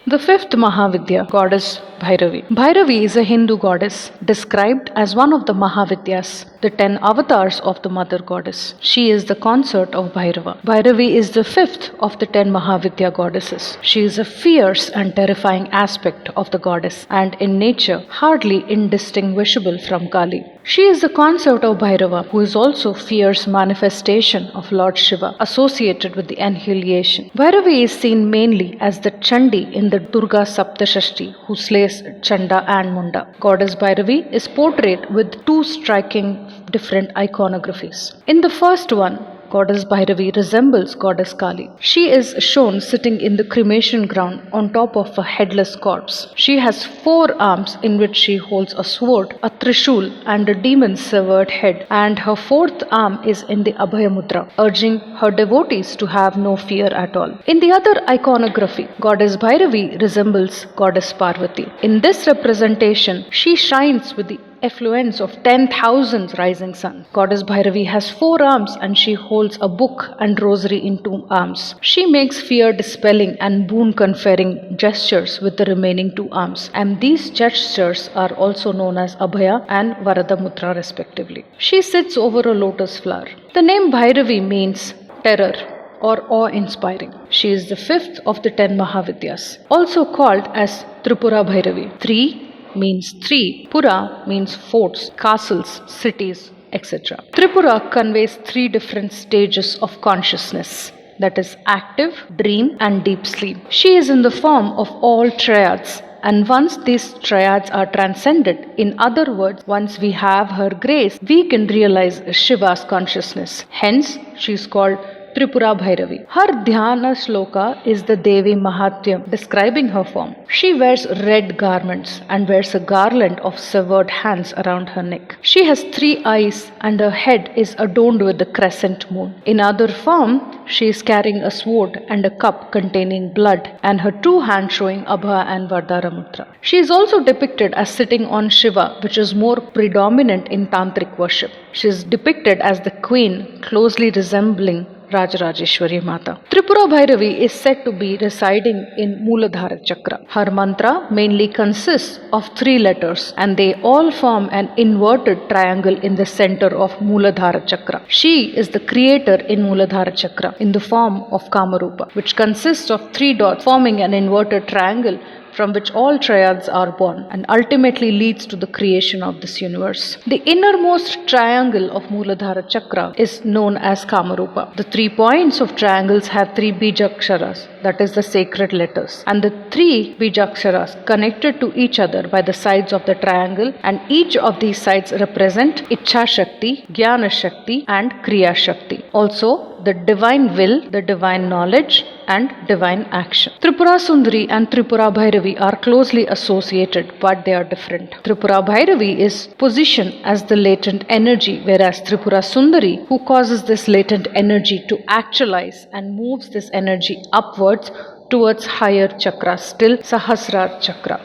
The fifth Mahavidya, goddess Bhairavi. Bhairavi is a Hindu goddess described as one of the Mahavidyas, the 10 avatars of the mother goddess. She is the consort of Bhairava. Bhairavi is the fifth of the 10 Mahavidya goddesses. She is a fierce and terrifying aspect of the goddess and in nature hardly indistinguishable from Kali. She is the consort of Bhairava, who is also fierce manifestation of Lord Shiva associated with the annihilation. Bhairavi is seen mainly as the Chandi in the Durga Saptashashti, who slays Chanda and Munda. Goddess Bhairavi is portrayed with two striking different iconographies. In the first one, Goddess Bhairavi resembles Goddess Kali. She is shown sitting in the cremation ground on top of a headless corpse. She has 4 arms in which she holds a sword, a trishul, and a demon's severed head, and her 4th arm is in the Abhaya Mudra, urging her devotees to have no fear at all. In the other iconography, Goddess Bhairavi resembles Goddess Parvati. In this representation, she shines with the effluence of 10,000 rising suns. Goddess Bhairavi has 4 arms and she holds a book and rosary in 2 arms. She makes fear dispelling and boon conferring gestures with the remaining 2 arms, and these gestures are also known as Abhaya and Varada Mudra respectively. She sits over a lotus flower. The name Bhairavi means terror or awe-inspiring. She is the 5th of the 10 Mahavidyas, also called as Tripura bhairavi. 3 means 3, Pura means forts, castles, cities, etc. Tripura conveys 3 different stages of consciousness, that is active, dream and deep sleep. She is in the form of all triads, and once these triads are transcended, in other words, once we have her grace, we can realize Shiva's consciousness. Hence, she is called Tripura bhairavi. Her dhyana shloka is the Devi Mahatyam describing her form. She wears red garments and wears a garland of severed hands around her neck. She has 3 eyes and her head is adorned with the crescent moon. In other form, she is carrying a sword and a cup containing blood and her 2 hands showing Abha and Vardara Mudra. She is also depicted as sitting on Shiva, which is more predominant in tantric worship. She is depicted as the queen, closely resembling Rajarajeshwari Mata. Tripura Bhairavi is said to be residing in Mooladhara Chakra. Her mantra mainly consists of 3 letters and they all form an inverted triangle in the center of Mooladhara Chakra. She is the creator in Mooladhara Chakra in the form of Kamarupa, which consists of 3 dots forming an inverted triangle from which all triads are born and ultimately leads to the creation of this universe. The innermost triangle of Mooladhara Chakra is known as Kamarupa. The 3 points of triangles have 3 bijaksharas, that is the sacred letters, and the 3 bijaksharas connected to each other by the sides of the triangle, and each of these sides represent Ichha Shakti, Jnana Shakti and Kriya Shakti. Also, the divine will, the divine knowledge and divine action. Tripura Sundari and Tripura Bhairavi are closely associated, but they are different. Tripura Bhairavi is positioned as the latent energy, whereas Tripura Sundari, who causes this latent energy to actualize and moves this energy upwards towards higher chakras, till Sahasrar Chakra.